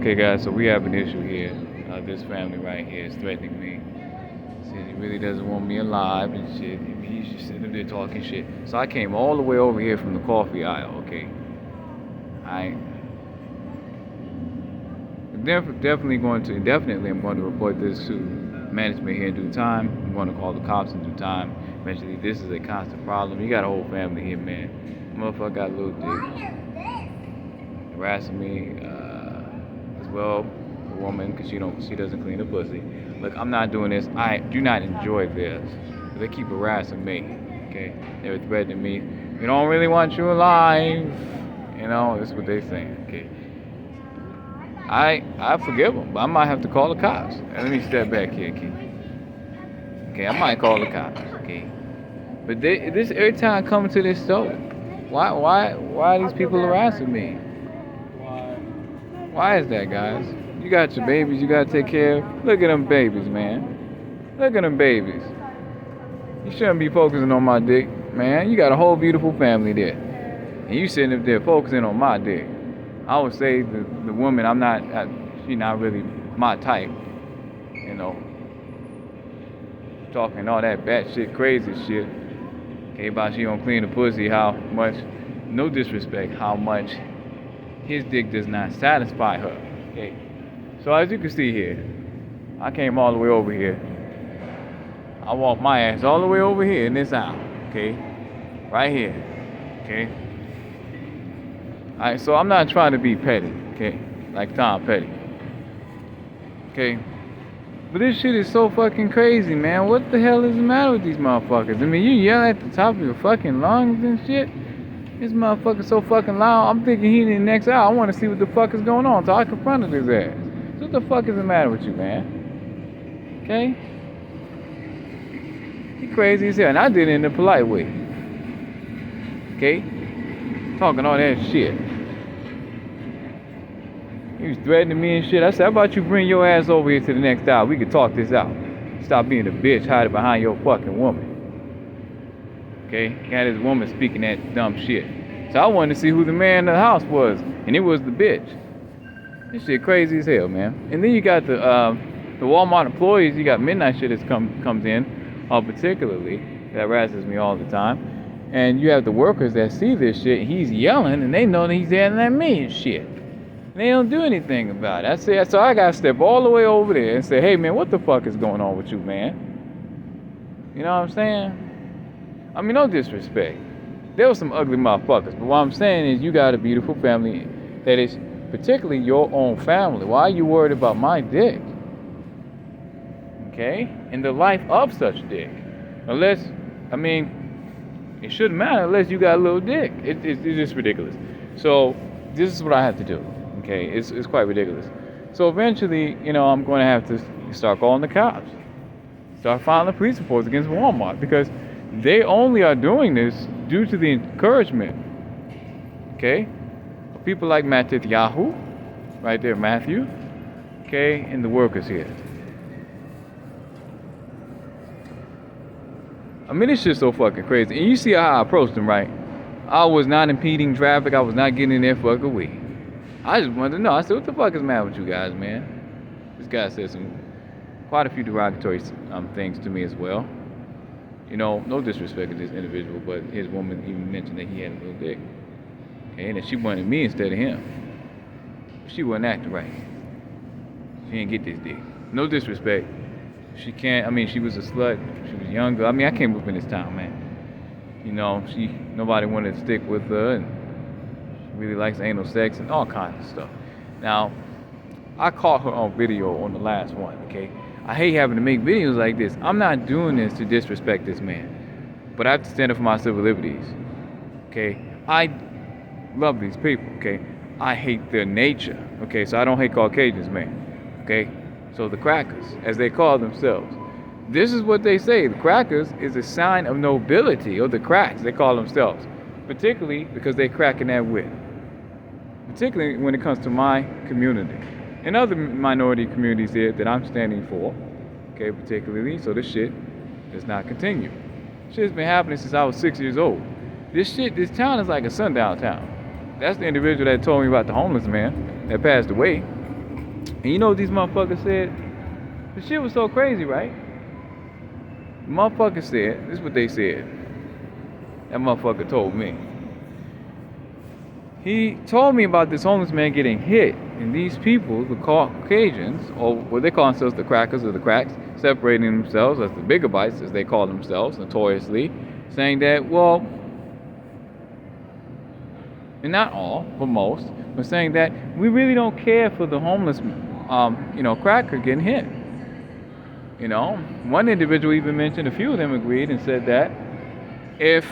Okay, guys, so we have an issue here. This family right here is threatening me. Says he really doesn't want me alive and shit. I mean, he's just sitting there talking shit. So I came all the way over here from the coffee aisle, okay? I definitely I'm going to report this to management here in due time. I'm going to call the cops in due time. Eventually, this is a constant problem. You got a whole family here, man. Motherfucker got a little dick harassing me as well. A woman, because she doesn't clean her pussy. Look, I'm not doing this. I do not enjoy this. They keep harassing me. Okay, they're threatening me. We don't really want you alive. You know, that's what they saying. Okay. I forgive them, but I might have to call the cops. Let me step back here, Keith. Okay, I might call the cops. Okay, but this every time I come to this store, why are these people harassing me? Why is that, guys? You got your babies you gotta take care of. Look at them babies, man. Look at them babies. You shouldn't be focusing on my dick, man. You got a whole beautiful family there, and you sitting up there focusing on my dick. I would say the woman, she's not really my type, you know. Talking all that batshit crazy shit. Okay, about she don't clean the pussy, how much, no disrespect, how much his dick does not satisfy her. Okay, so as you can see here, I came all the way over here. I walked my ass all the way over here in this aisle, okay, right here, okay. Alright, so I'm not trying to be petty, okay, like Tom Petty, okay, but this shit is so fucking crazy, man. What the hell is the matter with these motherfuckers? I mean, you yell at the top of your fucking lungs and shit. This motherfucker's so fucking loud. I'm thinking he in the next hour. I want to see what the fuck is going on, so I confronted his ass. So what the fuck is the matter with you, man? Okay? He crazy as hell, and I did it in a polite way. Okay? Talking all that shit. He was threatening me and shit. I said, how about you bring your ass over here to the next hour? We can talk this out. Stop being a bitch hiding behind your fucking woman. Okay? Got his woman speaking that dumb shit. So I wanted to see who the man in the house was. And it was the bitch. This shit crazy as hell, man. And then you got the Walmart employees. You got midnight shit that comes in, particularly. That harasses me all the time. And you have the workers that see this shit. He's yelling, and they know that he's yelling at me and shit. And they don't do anything about it. I said, so I got to step all the way over there and say, hey, man, what the fuck is going on with you, man? You know what I'm saying? I mean, no disrespect. There was some ugly motherfuckers. But what I'm saying is you got a beautiful family that is particularly your own family. Why are you worried about my dick? Okay? And the life of such dick. Unless, I mean, it shouldn't matter unless you got a little dick. It's just ridiculous. So this is what I have to do. Okay, it's quite ridiculous. So eventually, you know, I'm going to have to start calling the cops. Start filing police reports against Walmart because they only are doing this due to the encouragement, okay, of people like Yahoo, right there, Matthew, okay, and the workers here. I mean, it's just so fucking crazy. And you see how I approached them, right? I was not impeding traffic. I was not getting in there for a week. I just wanted to know. I said, what the fuck is the matter with you guys, man? This guy said quite a few derogatory things to me as well. You know, no disrespect to this individual, but his woman even mentioned that he had a little dick. Okay, and that she wanted me instead of him. She wasn't acting right. She didn't get this dick. No disrespect. She can't, I mean, she was a slut. She was younger. I mean, I came up in this town, man. You know, nobody wanted to stick with her, and she really likes anal sex and all kinds of stuff. Now, I caught her on video on the last one, okay? I hate having to make videos like this. I'm not doing this to disrespect this man, but I have to stand up for my civil liberties, okay? I love these people, okay? I hate their nature, okay? So I don't hate Caucasians, man, okay? So the crackers, as they call themselves, this is what they say. The crackers is a sign of nobility, or the cracks, they call themselves, particularly because they cracking that whip, particularly when it comes to my community and other minority communities here that I'm standing for, okay, particularly, so this shit does not continue. Shit's been happening since I was 6 years old. This town is like a sundown town. That's the individual that told me about the homeless man that passed away. And you know what these motherfuckers said? The shit was so crazy, right? The motherfucker said, this is what they said. That motherfucker told me. He told me about this homeless man getting hit, and these people, the Caucasians, or what they call themselves, the crackers or the cracks, separating themselves as the bigobites, as they call themselves, notoriously, saying that, well, and not all, but most, but saying that we really don't care for the homeless, cracker getting hit. You know, one individual even mentioned, a few of them agreed and said that if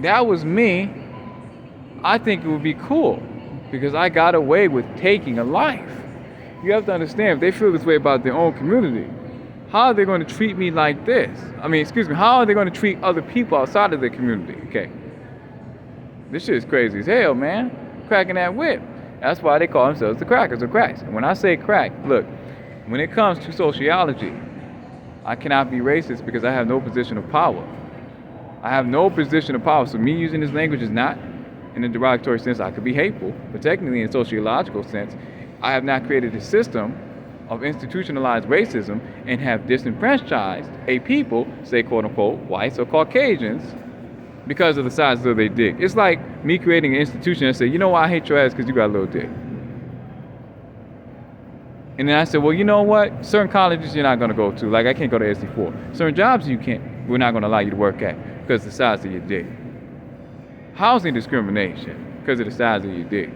that was me, I think it would be cool because I got away with taking a life. You have to understand, if they feel this way about their own community, how are they going to treat me like this? How are they going to treat other people outside of their community? Okay. This shit is crazy as hell, man. Cracking that whip. That's why they call themselves the crackers or cracks. And when I say crack, look, when it comes to sociology, I cannot be racist because I have no position of power. I have no position of power. So me using this language is not in a derogatory sense. I could be hateful, but technically in a sociological sense, I have not created a system of institutionalized racism and have disenfranchised a people, say quote unquote, whites or Caucasians, because of the size of their dick. It's like me creating an institution and say, you know why I hate your ass? Because you got a little dick. And then I said, well, you know what? Certain colleges you're not going to go to. Like I can't go to SC4. Certain jobs we're not going to allow you to work at because of the size of your dick. Housing discrimination because of the size of your dick.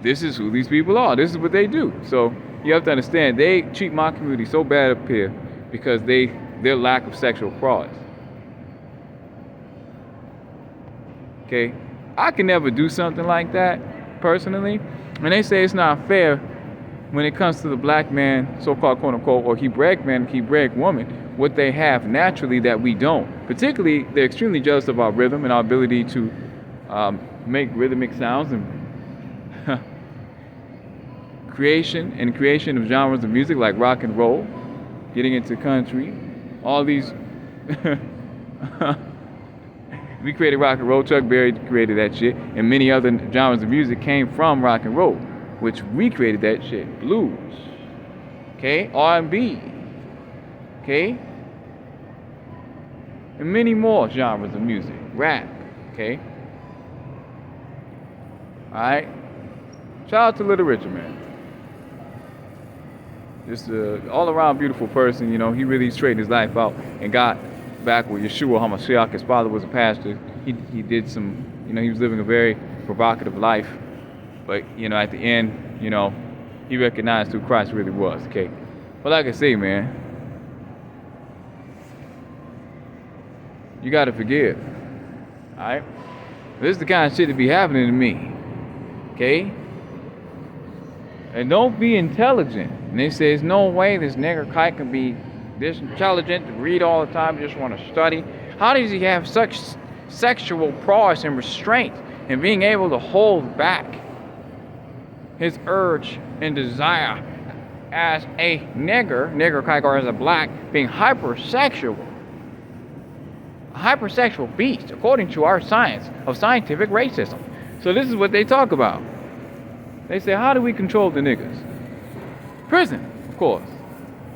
This is who these people are. This is what they do. So you have to understand, they treat my community so bad up here because their lack of sexual prowess. Okay? I can never do something like that personally. And they say it's not fair when it comes to the black man, so-called quote-unquote, or Hebraic man, Hebraic woman, what they have naturally that we don't. Particularly, they're extremely jealous of our rhythm and our ability to make rhythmic sounds and creation of genres of music like rock and roll, getting into country, all these. We created rock and roll. Chuck Berry created that shit, and many other genres of music came from rock and roll, which we created that shit. Blues, okay, R&B, okay, and many more genres of music. Rap, okay. All right. Shout out to Little Richard, man. Just an all-around beautiful person. You know, he really straightened his life out and got back with Yeshua HaMashiach. His father was a pastor. He did some, he was living a very provocative life. But, at the end, he recognized who Christ really was, okay? But like I say, man, you gotta forgive, all right? This is the kind of shit that be happening to me, okay? And don't be intelligent. And they say, there's no way this nigger kike can be this intelligent, to read all the time, just want to study. How does he have such sexual prowess and restraint and being able to hold back his urge and desire as a nigger kike, or as a black, being hypersexual? A hypersexual beast, according to our science of scientific racism. So this is what they talk about. They say, how do we control the niggas? Prison, of course.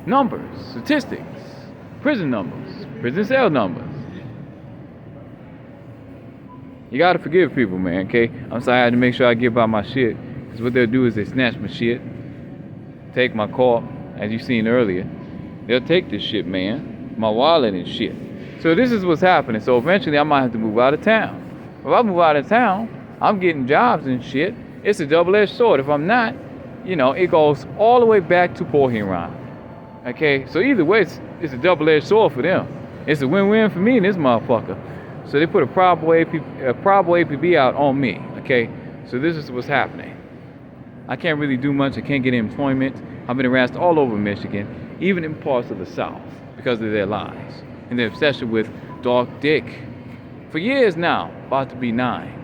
Numbers, statistics, prison numbers, prison cell numbers. You gotta forgive people, man, okay? I'm sorry I had to make sure I give out my shit. Because what they'll do is they snatch my shit, take my car, as you seen earlier. They'll take this shit, man, my wallet and shit. So this is what's happening. So eventually I might have to move out of town. If I move out of town, I'm getting jobs and shit. It's a double-edged sword. If I'm not, it goes all the way back to Port Huron. Okay, so either way, it's a double-edged sword for them. It's a win-win for me and this motherfucker. So they put a probable APB out on me. Okay, so this is what's happening. I can't really do much. I can't get employment. I've been harassed all over Michigan, even in parts of the South, because of their lies and their obsession with dark dick. For years now, about to be 9.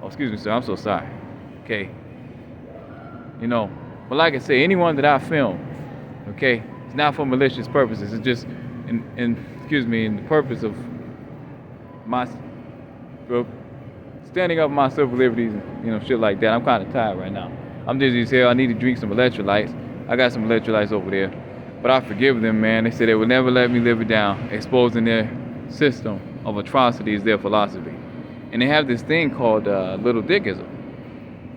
Oh, excuse me, sir. I'm so sorry. Okay. But like I say, anyone that I film, okay, it's not for malicious purposes. It's just in the purpose of my standing up for my civil liberties and shit like that. I'm kind of tired right now. I'm dizzy as hell. I need to drink some electrolytes. I got some electrolytes over there. But I forgive them, man. They said they would never let me live it down, exposing their system of atrocities, their philosophy. And they have this thing called Little Dickism.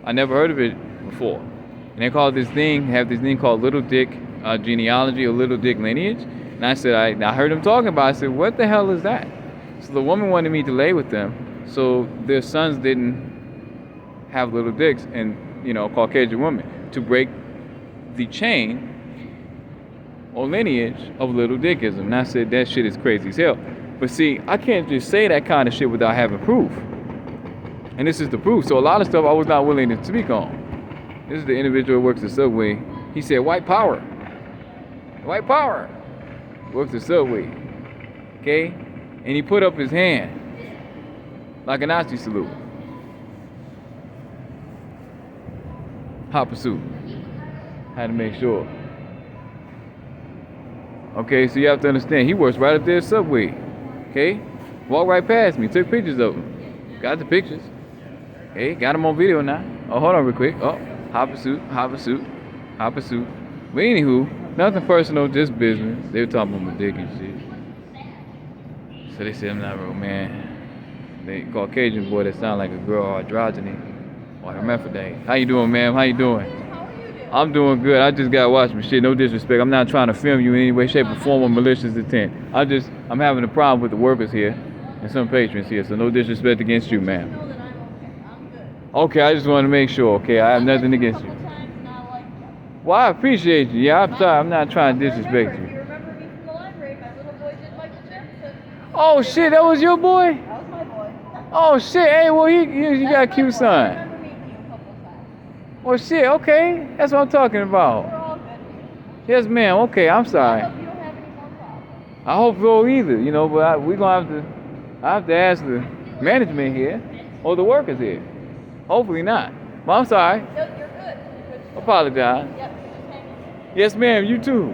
I never heard of it before. And they call this thing, have this thing called Little Dick genealogy or Little Dick lineage. And I said, I heard them talking about it. I said, what the hell is that? So the woman wanted me to lay with them so their sons didn't have little dicks and, Caucasian women, to break the chain or lineage of Little Dickism. And I said, that shit is crazy as hell. But see, I can't just say that kind of shit without having proof. And this is the proof. So a lot of stuff I was not willing to speak on. This is the individual who works at Subway. He said, white power. White power. Works at Subway. Okay? And he put up his hand like a Nazi salute. Hot pursuit. Had to make sure. Okay, so you have to understand, he works right up there at Subway. Okay? Walked right past me, took pictures of him. Got the pictures. Okay, got him on video now. Oh, hold on real quick. Oh, hot pursuit, hot pursuit, hot pursuit. But anywho, nothing personal, just business. They were talking about my dick and shit. So they said I'm not real, man. They Caucasian boy that sound like a girl or androgyny or hermaphrodite. How you doing, ma'am? How you doing? I'm doing good. I just gotta watch my shit. No disrespect. I'm not trying to film you in any way, shape, or form or malicious intent. I'm having a problem with the workers here and some patrons here. So no disrespect against you, ma'am. Okay, I just want to make sure. Okay, I have nothing against you. Well, I appreciate you. Yeah, I'm sorry. I'm not trying to disrespect you. You remember me from the library? My little boy did Michael Jackson. Oh shit, that was your boy? That was my boy. Oh shit, hey, well you got a cute I son. remember meeting you a couple of times. Well shit, okay, that's what I'm talking We're about. all good. Yes, ma'am. Okay, I'm I sorry. hope you don't have any more problems. I hope so either, but we gonna have to ask the management here or the workers here. Hopefully not. But I'm sorry. No, you're good. You're good. Apologize. Yep, you're just hanging. Yes, ma'am. You too.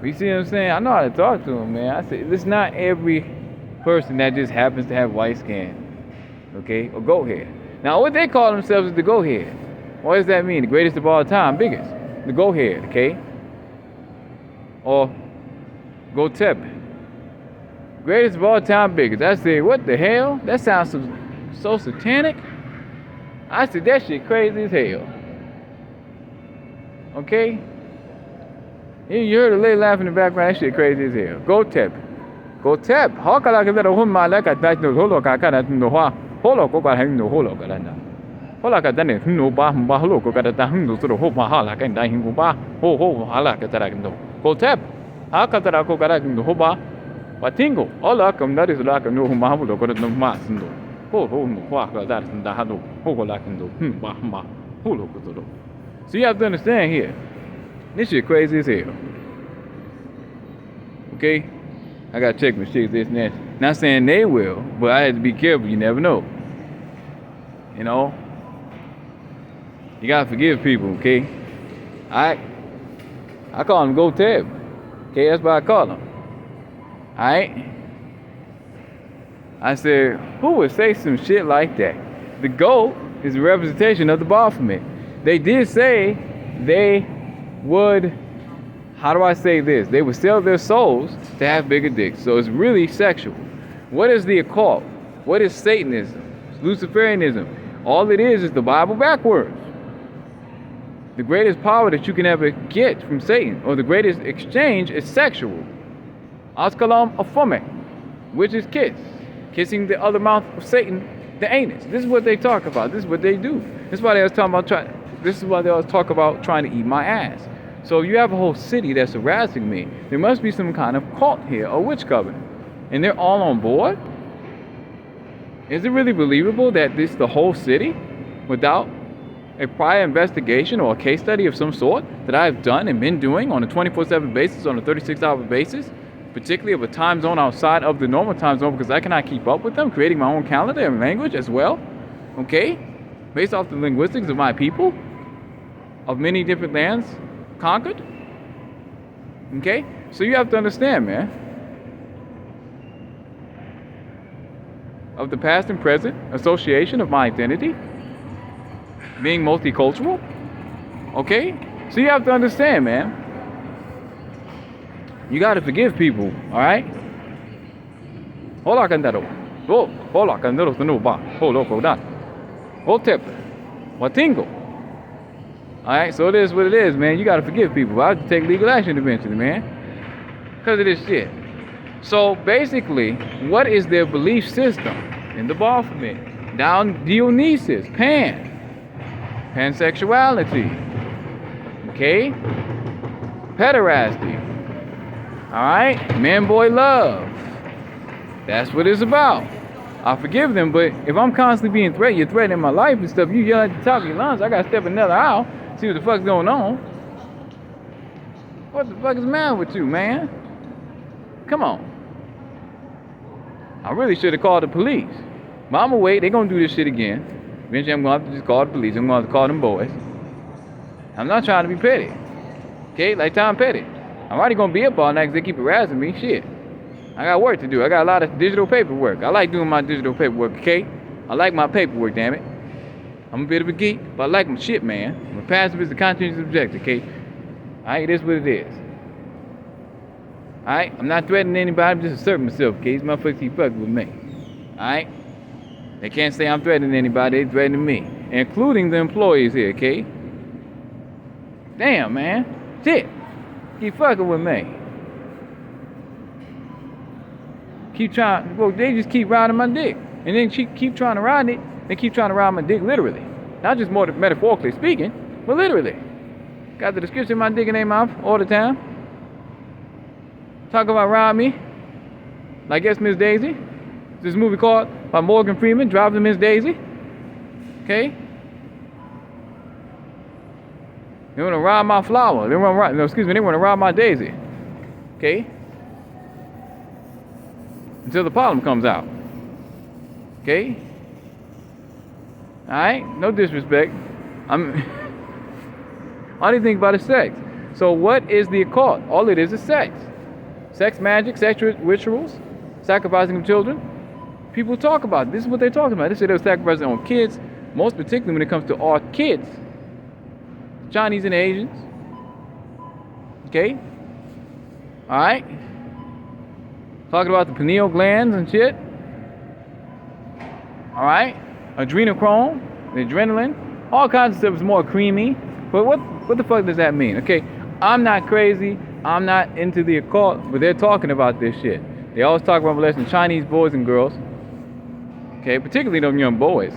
You see what I'm saying? I know how to talk to him, man. I said it's not every person that just happens to have white skin, okay, or goat hair. Now, what they call themselves is the goat hair. What does that mean? The greatest of all time, biggest. The goat hair, okay, or Gotep. Greatest of all time, biggest. I said, what the hell? That sounds so satanic. I said, that shit crazy as hell. Okay? You heard a lady laughing in the background. That shit crazy as hell. Gotep. Gotep. Hakala ka dara hun malaka tajno holo ka kana no ha. Holo ko ka hin no holo ka na. Hola ka dane no ba holo ko ka ta hun no suro ho ma hala ka dai hin ba. Ho hala ka tara no. Gotep. Haka tara ko ka no ho ba. Patingo. Hola kam na risula ka no ma holo ko no ma sindo. Ho no wa ka da da ha no. Ho ko la ka no. Ba ma. Holo ko suro. So you have to understand here. This shit crazy as hell. Okay? I gotta check my shit, this and that. Not saying they will, but I had to be careful. You never know. You know? You gotta forgive people, okay? I call them Gotep. Okay, that's what I call them. Alright? I said, who would say some shit like that? The goat is a representation of the Baphomet. They did say they would, how do I say this? They would sell their souls to have bigger dicks. So it's really sexual. What is the occult? What is Satanism? Luciferianism? All it is the Bible backwards. The greatest power that you can ever get from Satan, or the greatest exchange, is sexual. Askalam afome, which is kiss. Kissing the other mouth of Satan, the anus. This is what they talk about. This is what they do. This is why they was talking about this is why they always talk about trying to eat my ass. So you have a whole city that's harassing me. There must be some kind of cult here, or witch coven. And they're all on board? Is it really believable that this is the whole city without a prior investigation or a case study of some sort that I've done and been doing on a 24/7 basis, on a 36-hour basis, particularly of a time zone outside of the normal time zone because I cannot keep up with them, creating my own calendar and language as well, okay? Based off the linguistics of my people, of many different lands conquered, okay? So you have to understand, man, of the past and present association of my identity, being multicultural, Okay? So you have to understand, man. You gotta forgive people, alright? Hola candado. Hola candado ba. Holo kodan. Hotep. Watingo. Alright, so it is what it is, man. You gotta forgive people. I have to take legal action eventually, man. Because of this shit. So basically, what is their belief system in the Baphomet? Down Dionysus, pansexuality, okay, pederasty, all right, man-boy love. That's what it's about. I forgive them, but if I'm constantly being threatened, you're threatening my life and stuff, you yell at the top of your lungs, I gotta step another aisle, see what the fuck's going on. What the fuck is the matter with you, man? Come on. I really should have called the police. But I'm gonna wait, they're gonna do this shit again. Eventually I'm gonna have to just call the police. I'm gonna have to call them boys. I'm not trying to be petty. Okay, like Tom Petty. I'm already gonna be up all night because they keep harassing me. Shit. I got work to do. I got a lot of digital paperwork. I like doing my digital paperwork, okay? I like my paperwork, damn it. I'm a bit of a geek, but I like my shit, man. My passive is the conscientious objective, okay? Alright, it is what it is. Alright? I'm not threatening anybody, I'm just asserting myself, okay? These motherfuckers keep fucking with me. Alright? They can't say I'm threatening anybody, they're threatening me. Including the employees here, okay? Damn, man. Shit. Keep fucking with me. Keep trying, well, they just keep riding my dick. And then keep trying to ride it, they keep trying to ride my dick literally. Not just more metaphorically speaking, but literally. Got the description of my dick in their mouth all the time. Talk about ride me. Like Yes, Miss Daisy. This movie called by Morgan Freeman, Driving Miss Daisy. Okay? They want to ride my flower. They want to ride, no, excuse me, they want to ride my daisy. Okay? Until the problem comes out. Okay? Alright? No disrespect. All they think about is sex. So what is the occult? All it is sex. Sex magic, sex rituals, sacrificing of children. People talk about it. This is what they're talking about. They say they're sacrificing on kids, most particularly when it comes to our kids. Chinese and Asians. Okay? Alright? Talking about the pineal glands and shit. Alright? Adrenochrome, the adrenaline. All kinds of stuff is more creamy. But what the fuck does that mean? Okay, I'm not crazy. I'm not into the occult, but they're talking about this shit. They always talk about molesting Chinese boys and girls. Okay, particularly them young boys.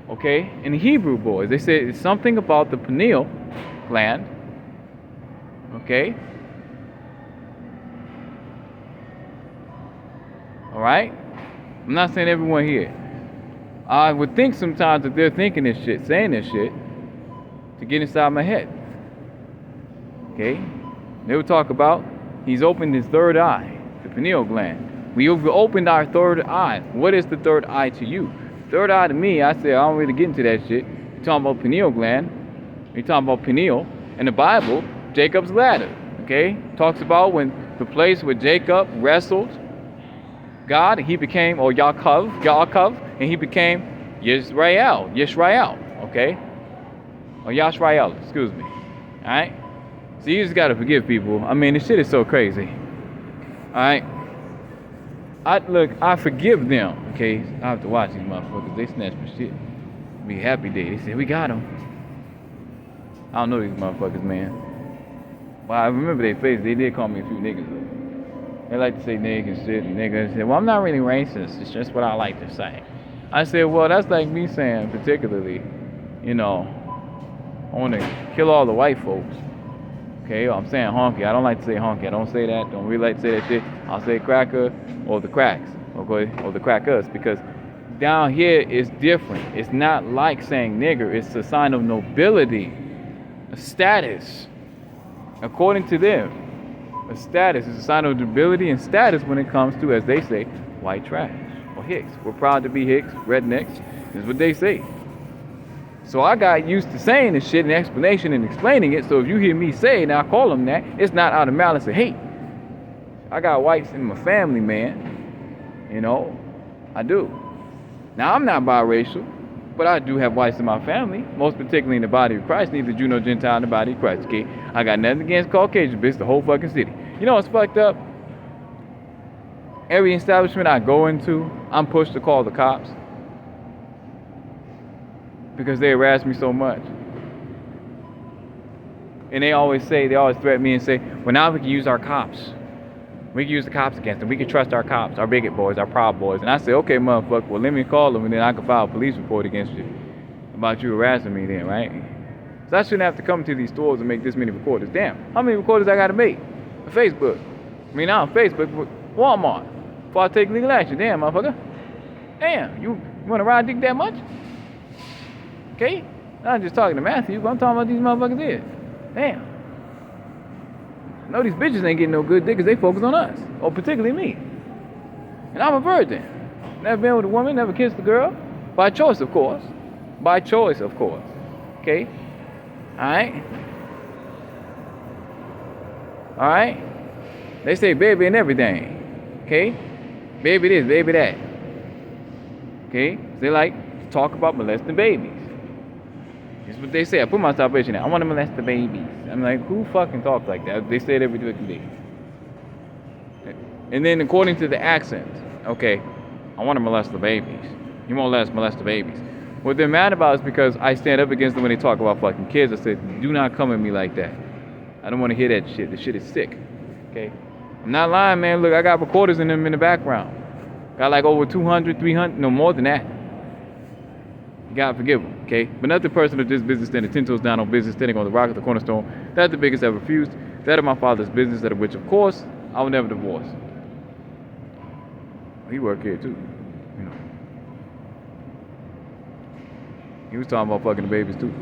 Okay, and the Hebrew boys. They say it's something about the pineal gland. Okay. Alright? I'm not saying everyone here. I would think sometimes that they're thinking this shit, saying this shit, to get inside my head. Okay? They would talk about he's opened his third eye, the pineal gland. We've opened our third eye. What is the third eye to you? Third eye to me, I say I don't really get into that shit. You're talking about pineal gland. You're talking about pineal. In the Bible, Jacob's ladder. Okay? Talks about when the place where Jacob wrestled God, and he became, or Yaakov, and he became Yisrael, okay? Or Yashrael, excuse me. Alright? So you just gotta forgive people. I mean, this shit is so crazy. Alright? I forgive them, okay? I have to watch these motherfuckers. They snatch my shit. Be happy day. They said, we got them. I don't know these motherfuckers, man. Well, I remember their face. They did call me a few niggas. They like to say nigga and shit and nigga. I said, well, I'm not really racist. It's just what I like to say. I said, well, that's like me saying, particularly, you know, I want to kill all the white folks. Okay, I'm saying honky. I don't like to say honky. I don't say that. Don't really like to say that shit. I'll say cracker or the cracks. Okay, or the crackers. Because down here it's different. It's not like saying nigger. It's a sign of nobility, a status. According to them, a status is a sign of nobility and status when it comes to, as they say, white trash or Hicks. We're proud to be Hicks, rednecks, is what they say. So I got used to saying this shit and explanation and explaining it. So if you hear me say it and I call them that, it's not out of malice of hate. I got whites in my family, man. You know, I do. Now I'm not biracial. But I do have whites in my family, most particularly in the body of Christ, neither Jew nor Gentile in the body of Christ, okay? I got nothing against Caucasian, bitch, the whole fucking city. You know what's fucked up? Every establishment I go into, I'm pushed to call the cops because they harass me so much. And they always threaten me and say, well, now we can use our cops. We can use the cops against them. We can trust our cops, our bigot boys, our proud boys. And I say, okay, motherfucker, well, let me call them and then I can file a police report against you about you harassing me then, right? So I shouldn't have to come to these stores and make this many recorders. Damn, how many recorders I gotta make? On Facebook. I mean, not on Facebook, but Walmart. Before I take legal action. Damn, motherfucker. Damn, you wanna ride dick that much? Okay? I'm not just talking to Matthew, but I'm talking about these motherfuckers here. Damn. No, these bitches ain't getting no good dick because they focus on us. Or particularly me. And I'm a virgin. Never been with a woman, never kissed a girl. By choice, of course. By choice, of course. Okay? Alright? Alright? They say baby and everything. Okay? Baby this, baby that. Okay? They like to talk about molesting babies. That's what they say. I put my salvation in. I want to molest the babies. I'm like, who fucking talks like that? They say it every fucking day. And then according to the accent, okay, I want to molest the babies. You won't molest the babies. What they're mad about is because I stand up against them when they talk about fucking kids. I said, do not come at me like that. I don't want to hear that shit. The shit is sick. Okay? I'm not lying, man. Look, I got recorders in them in the background. Got like over 200, 300, no more than that. God forgive them, okay? But nothing personal, just business standing 10 toes down on business, standing on the rock at the cornerstone. That's the biggest I've refused. That of my father's business, that of which, of course, I will never divorce. He worked here too, you know. He was talking about fucking the babies too.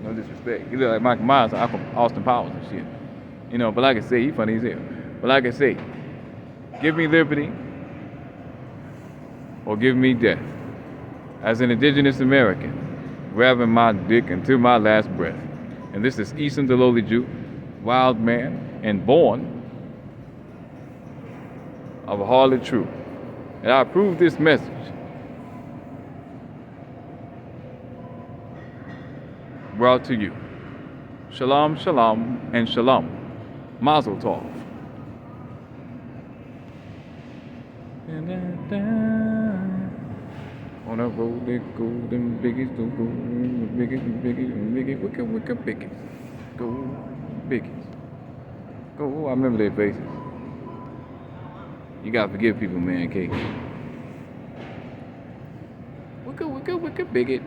No disrespect. He looked like Michael Myers, Austin Powers and shit. You know, but like I say, he funny as hell. But like I say, give me liberty or give me death. As an indigenous American, grabbing my dick until my last breath. And this is Eason the Lowly Jew, wild man, and born of a harlot true. And I approve this message. Brought to you. Shalom, shalom, and shalom. Mazel tov. On a road that go, them biggies go, biggies, wicked biggies. Go, biggies. Go, I remember their faces. You gotta forgive people, man, okay? Wicked bigot.